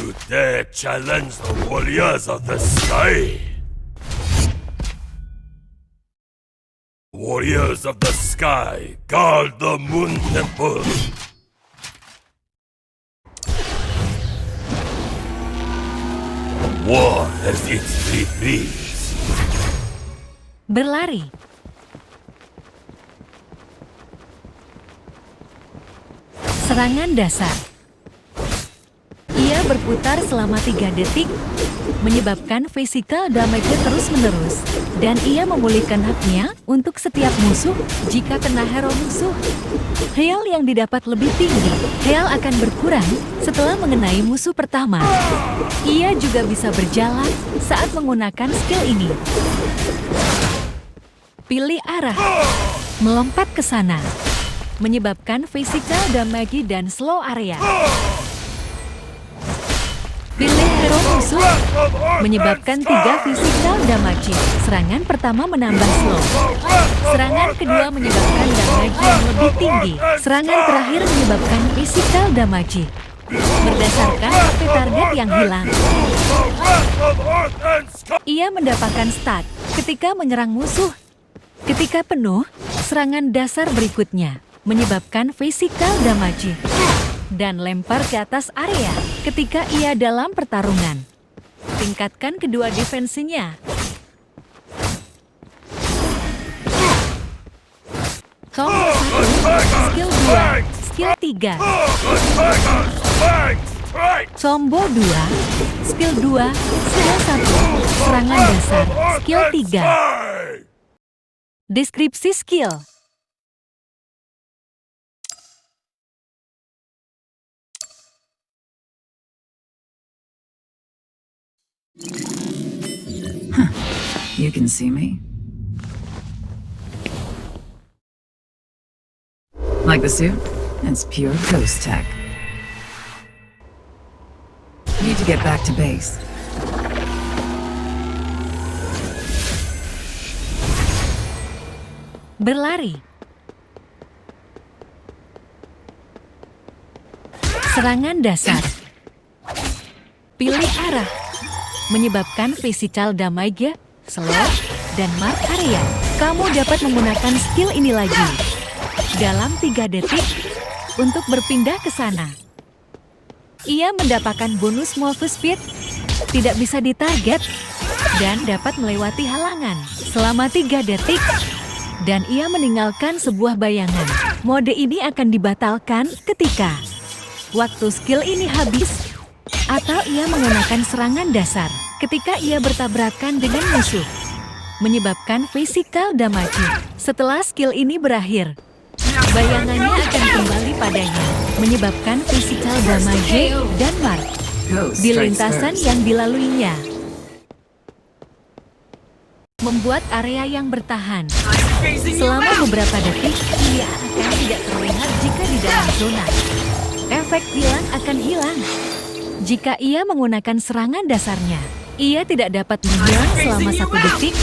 You dare challenge the warriors of the sky? Warriors of the sky, guard the Moon Temple. War has its three P's. Berlari. Serangan dasar. Ia berputar selama 3 detik, menyebabkan physical damage terus-menerus, dan ia memulihkan haknya untuk setiap musuh jika kena hero musuh. Heal yang didapat lebih tinggi. Heal akan berkurang setelah mengenai musuh pertama. Ia juga bisa berjalan saat menggunakan skill ini. Pilih arah. Melompat ke sana. Menyebabkan physical damage dan slow area. Pilih hero musuh, menyebabkan 3 physical damage. Serangan pertama menambah slow. Serangan kedua menyebabkan damage yang lebih tinggi. Serangan terakhir menyebabkan physical damage. Berdasarkan HP target yang hilang, ia mendapatkan stat ketika menyerang musuh. Ketika penuh, serangan dasar berikutnya menyebabkan physical damage dan lempar ke atas area ketika ia dalam pertarungan. Tingkatkan kedua defensinya. Combo 1, skill 2, skill 3. Combo 2, skill 2, skill 1, serangan dasar, skill 3. Deskripsi skill. You can see me. Like the suit? It's pure ghost tech. Need to get back to base. Berlari. Serangan dasar. Pilih arah. Menyebabkan physical damage, slow, dan mark area. Kamu dapat menggunakan skill ini lagi dalam 3 detik untuk berpindah ke sana. Ia mendapatkan bonus move speed, tidak bisa ditarget, dan dapat melewati halangan selama 3 detik. Dan ia meninggalkan sebuah bayangan. Mode ini akan dibatalkan ketika waktu skill ini habis, atau ia menggunakan serangan dasar ketika ia bertabrakan dengan musuh, menyebabkan physical damage. Setelah skill ini berakhir, bayangannya akan kembali padanya, menyebabkan physical damage dan mark di lintasan yang dilaluinya. Membuat area yang bertahan selama beberapa detik, ia akan tidak terlihat jika di dalam zona. Efek hilang akan hilang jika ia menggunakan serangan dasarnya. Ia tidak dapat menghilang selama 1 detik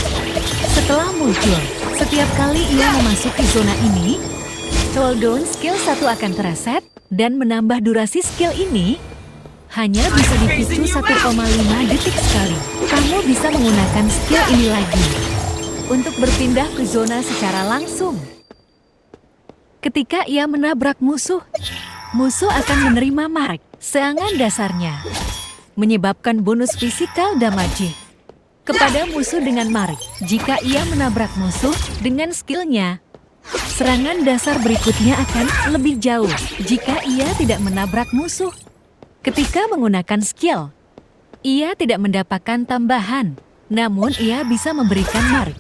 setelah muncul. Setiap kali ia memasuki zona ini, cooldown skill 1 akan tereset dan menambah durasi skill ini hanya bisa dipicu 1,5 detik sekali. Kamu bisa menggunakan skill ini lagi untuk berpindah ke zona secara langsung. Ketika ia menabrak musuh, musuh akan menerima mark serangan dasarnya, menyebabkan bonus physical damage kepada musuh dengan mark. Jika ia menabrak musuh dengan skillnya, serangan dasar berikutnya akan lebih jauh jika ia tidak menabrak musuh. Ketika menggunakan skill, ia tidak mendapatkan tambahan, namun ia bisa memberikan mark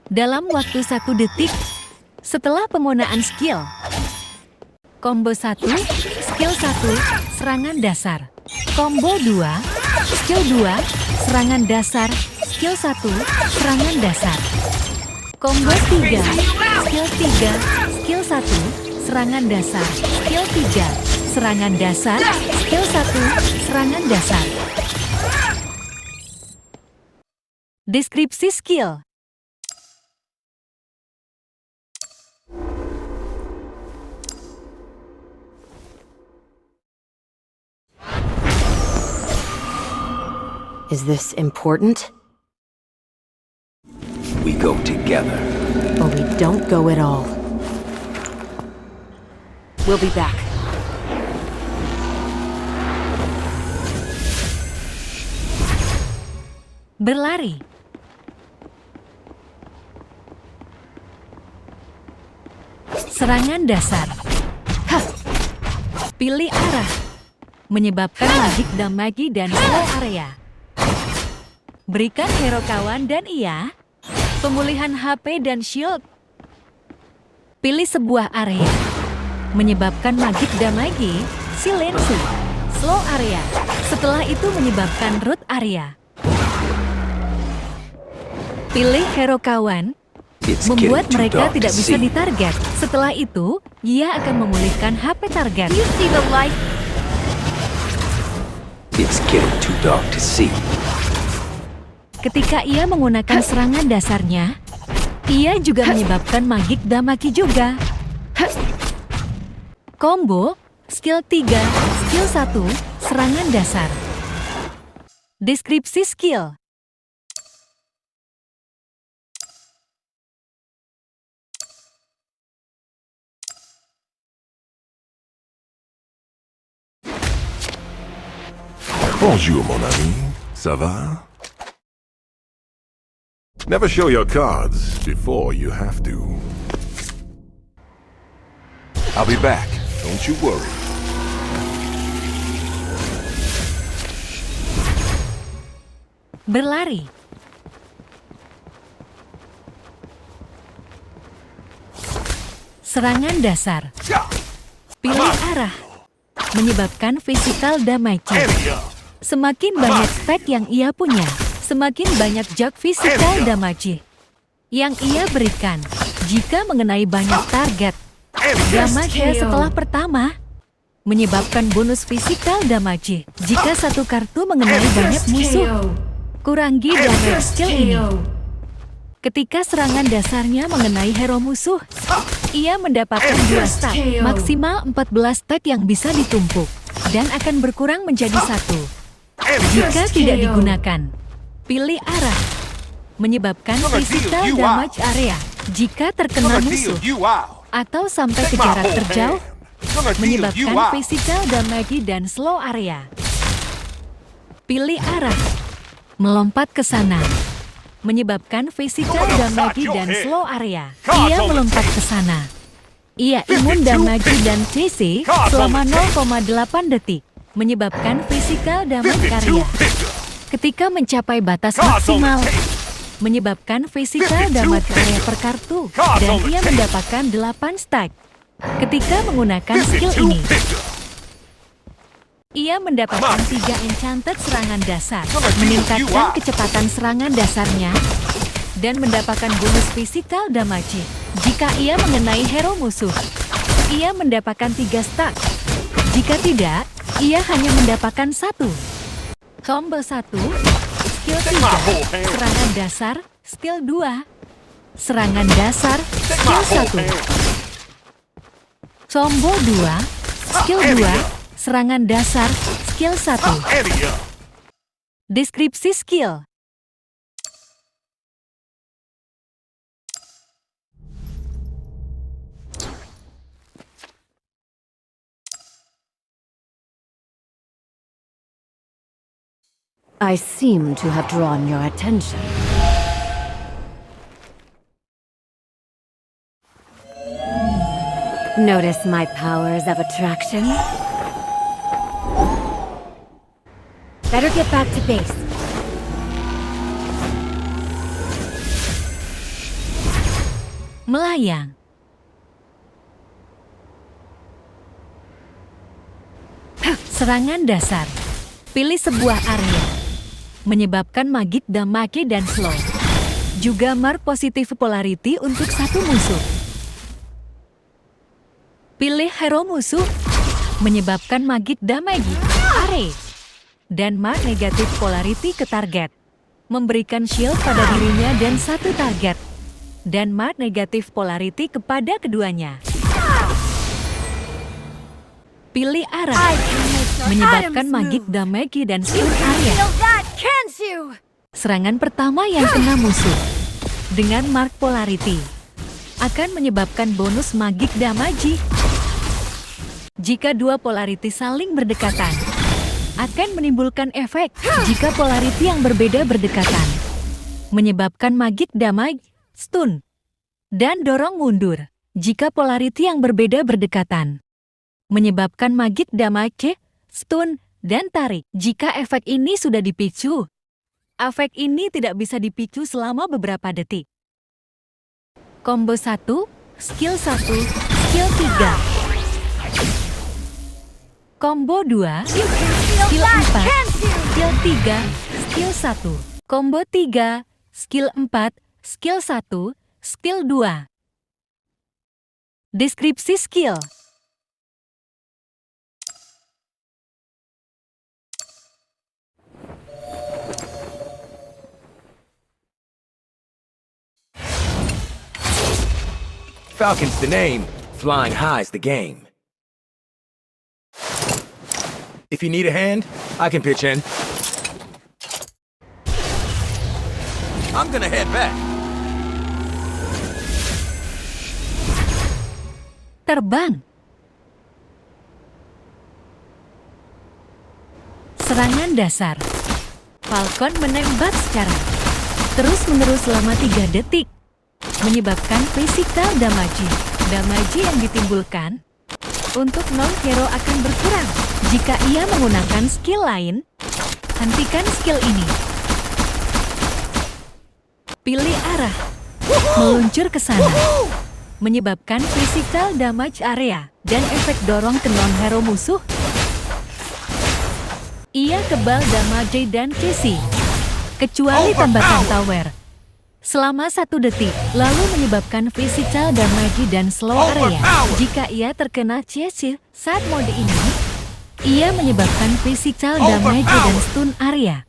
dalam waktu 1 detik setelah penggunaan skill. Combo 1, skill 1, serangan dasar. Combo 2, skill 2, serangan dasar, skill 1, serangan dasar. Combo 3, skill 3, skill 1, serangan dasar, skill 3, serangan dasar, skill 1, serangan dasar. Deskripsi skill. Is this important? We go together. Or we don't go at all. We'll be back. Berlari. Serangan dasar. Hah. Pilih arah. Menyebabkan magik damage dan slow area. Berikan hero kawan dan ia. Pemulihan HP dan shield. Pilih sebuah area. Menyebabkan magik damage, silensi, slow area. Setelah itu menyebabkan root area. Pilih hero kawan. It's Membuat getting too mereka dark to tidak bisa see. ditarget. Setelah itu, ia akan memulihkan HP target. You see the light? It's getting too dark to see. Ketika ia menggunakan serangan dasarnya, ia juga menyebabkan magik damage juga. Combo, skill 3, skill 1, serangan dasar. Deskripsi skill. Bonjour, mon ami. Ça va? Never show your cards before you have to. I'll be back. Don't you worry. Berlari. Serangan dasar. Pilih arah. Menyebabkan physical damage. Semakin banyak stack yang ia punya, semakin banyak jug physical damage yang ia berikan. Jika mengenai banyak target, damage setelah pertama menyebabkan bonus physical damage. Jika satu kartu mengenai banyak musuh, kurangi damage skill ini. Ketika serangan dasarnya mengenai hero musuh, ia mendapatkan 2 stack, maksimal 14 stack yang bisa ditumpuk, dan akan berkurang menjadi 1. Jika tidak digunakan, pilih arah. Menyebabkan physical damage area. Jika terkena musuh, atau sampai ke jarak terjauh, menyebabkan physical damage dan slow area. Pilih arah. Melompat ke sana. Menyebabkan physical damage dan slow area. Ia melompat ke sana. Ia imun damage dan CC selama 0,8 detik. Menyebabkan physical damage area. Ketika mencapai batas maksimal, menyebabkan physical damage area per kartu, dan ia mendapatkan 8 stack. Ketika menggunakan skill ini, ia mendapatkan 3 enchanted serangan dasar, meningkatkan kecepatan serangan dasarnya, dan mendapatkan bonus physical damage. Jika ia mengenai hero musuh, ia mendapatkan 3 stack. Jika tidak, ia hanya mendapatkan 1. Combo 1, skill 3, serangan dasar, skill 2, serangan dasar, skill 1. Combo 2, skill 2, serangan dasar, skill 1. Deskripsi skill. I seem to have drawn your attention. Notice my powers of attraction? Better get back to base. Melayang. Serangan dasar. Pilih sebuah area. Menyebabkan magik damage dan slow. Juga mark positif polarity untuk satu musuh. Pilih hero musuh. Menyebabkan magik damage, are. Dan mark negatif polarity ke target. Memberikan shield pada dirinya dan satu target. Dan mark negatif polarity kepada keduanya. Pilih arah. Menyebabkan magik damage dan skill area. you! Serangan pertama yang kena musuh dengan mark polarity akan menyebabkan bonus magic damage. Jika dua polarity saling berdekatan, akan menimbulkan efek jika polarity yang berbeda berdekatan, menyebabkan magic damage, stun, dan dorong mundur. Jika polarity yang berbeda berdekatan, menyebabkan magic damage, stun, dan tarik. Jika efek ini sudah dipicu, efek ini tidak bisa dipicu selama beberapa detik. Combo 1, skill 1, skill 3. Combo 2, skill 4, skill 3, skill 1. Combo 3, skill 4, skill 1, skill 2. Deskripsi skill. Falcon's the name, flying high's the game. If you need a hand, I can pitch in. I'm gonna head back. Terbang. Serangan dasar. Falcon menembak secara terus-menerus selama 3 detik, menyebabkan physical damage. Damage yang ditimbulkan untuk non-hero akan berkurang. Jika ia menggunakan skill lain, hentikan skill ini. Pilih arah, meluncur ke sana, menyebabkan physical damage area dan efek dorong ke non-hero musuh. Ia kebal damage dan CC, kecuali tembakan tower. Selama 1 detik, lalu menyebabkan physical damage dan slow area. Jika ia terkena CC saat mode ini, ia menyebabkan physical damage dan stun area.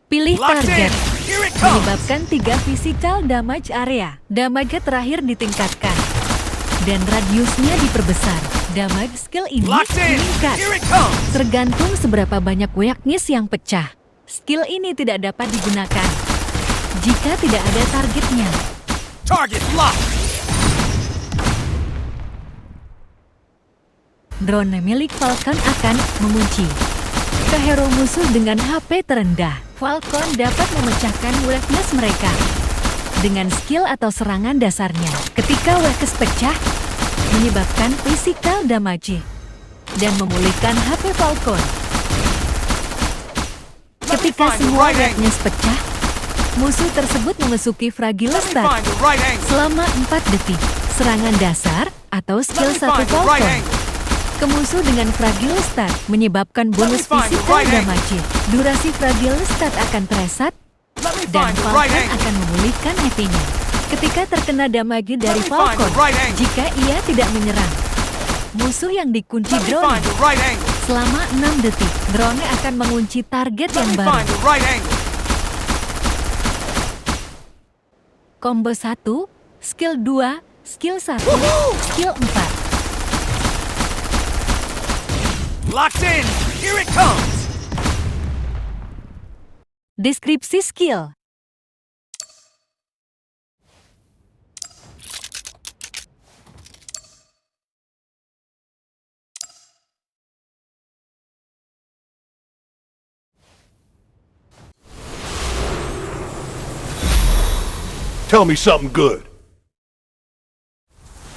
Pilih target, menyebabkan 3 physical damage area. Damage terakhir ditingkatkan, dan radiusnya diperbesar. Damage skill ini meningkat, tergantung seberapa banyak weakness yang pecah. Skill ini tidak dapat digunakan jika tidak ada targetnya. Target locked. Drone milik Falcon akan mengunci ke hero musuh dengan HP terendah. Falcon dapat memecahkan weakness mereka dengan skill atau serangan dasarnya. Ketika weakness pecah, menyebabkan physical damage dan memulihkan HP Falcon. Ketika semua weakness pecah, musuh tersebut memasuki fragile start selama 4 detik. Serangan dasar atau skill 1 Falcon ke musuh dengan fragile start menyebabkan bonus physical damage. Durasi fragile start akan tereset dan Falcon akan memulihkan HP-nya ketika terkena damage dari Falcon. Jika ia tidak menyerang musuh yang dikunci drone selama 6 detik, drone akan mengunci target yang baru. Combo 1, skill 2, skill 1, skill 4. Locked in. Here it comes. Deskripsi skill. Tell me something good.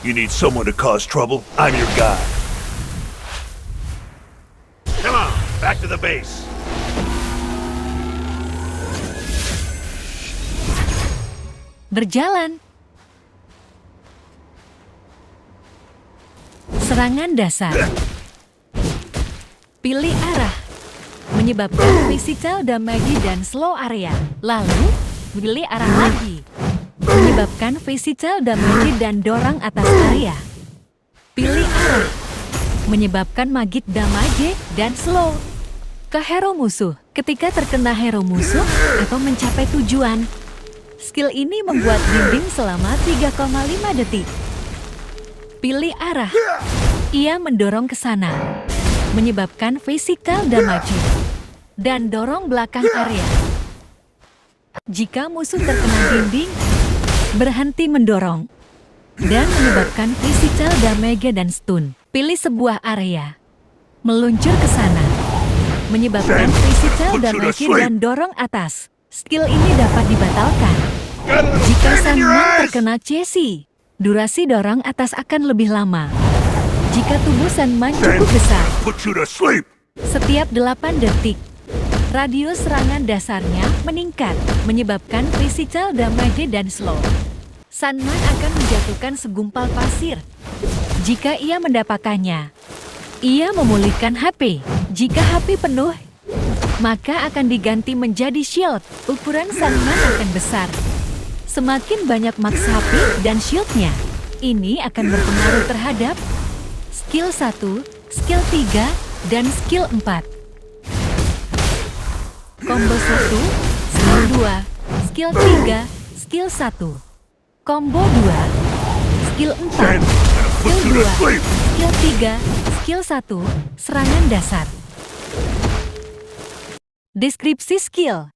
You need someone to cause trouble? I'm your guy. Come on, back to the base. Berjalan. Serangan dasar. Pilih arah, menyebabkan physical damage dan slow area. Lalu, pilih arah lagi, menyebabkan physical damage dan dorong atas area. Pilih arah, menyebabkan magic damage dan slow ke hero musuh. Ketika terkena hero musuh atau mencapai tujuan, skill ini membuat dinding selama 3,5 detik. Pilih arah, ia mendorong ke sana, menyebabkan physical damage dan dorong belakang area. Jika musuh terkena dinding, berhenti mendorong dan menyebabkan physical damage dan stun. Pilih sebuah area. Meluncur ke sana. Menyebabkan physical damage dan dorong atas. Skill ini dapat dibatalkan. Jika Sandman terkena CC, durasi dorong atas akan lebih lama. Jika tubuh Sandman cukup besar, Put you to sleep. setiap 8 detik, radius serangan dasarnya meningkat, menyebabkan physical damage dan slow. Sandman akan menjatuhkan segumpal pasir. Jika ia mendapatkannya, ia memulihkan HP. Jika HP penuh, maka akan diganti menjadi shield. Ukuran Sandman akan besar. Semakin banyak max HP dan shieldnya, ini akan berpengaruh terhadap skill 1, skill 3, dan skill 4. Combo 1, skill 2, skill 3, skill 1. Combo 2, skill 4, Put skill you to 2, sleep. skill 3, skill 1, serangan dasar. Deskripsi skill.